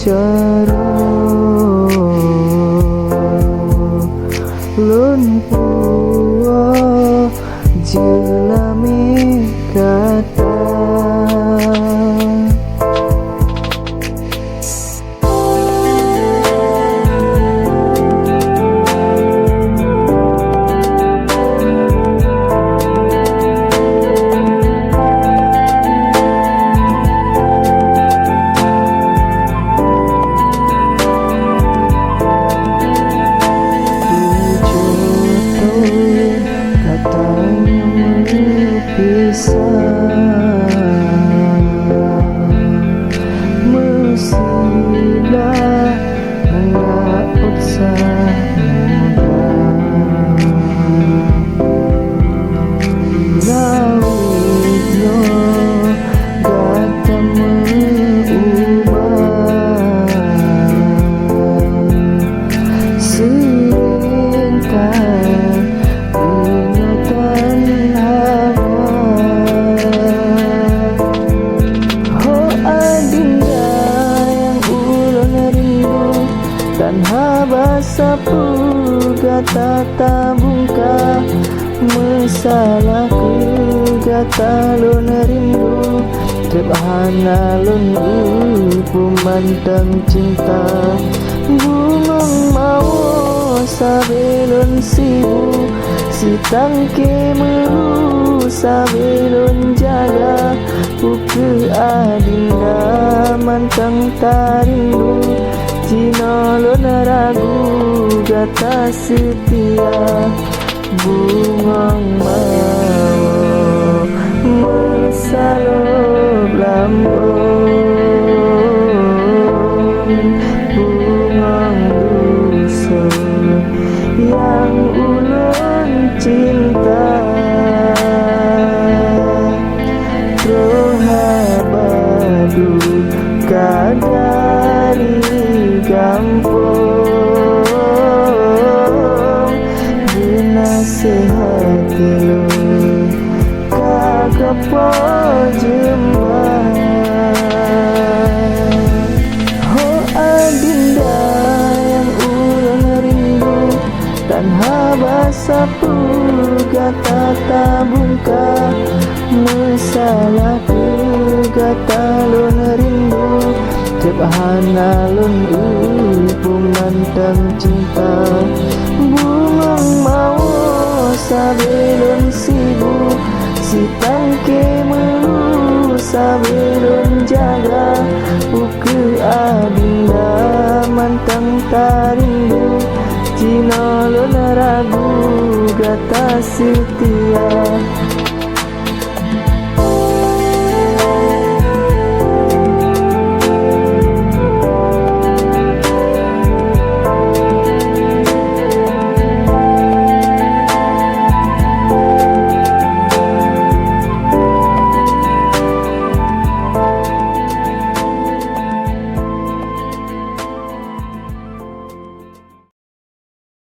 cara lun puah jelami kata musibah menakut samudra lautnya datang mengubah seringkan ingatan tanha basapu gata tabungka masalah gata lon rindu terbahana lon pemandang cinta bungong mau sabelon sibu si tangke melu sabelon jaga buku adinda mantang tarindu Cina lona ragu gata setia bungong mau mesalub lambung bungong dusun yang ulun cinta rohabadu kadari kampung dinasehat lu kagak pojemah ho adinda yang ulang rindu tanha basapu gata tabungka masalah gata lon rindu terbahana lon pemandang cinta bungong mau sabelon sibu si tangke melu sabelon jaga uke adinda mantang tarindu Cina lon ragu gata setia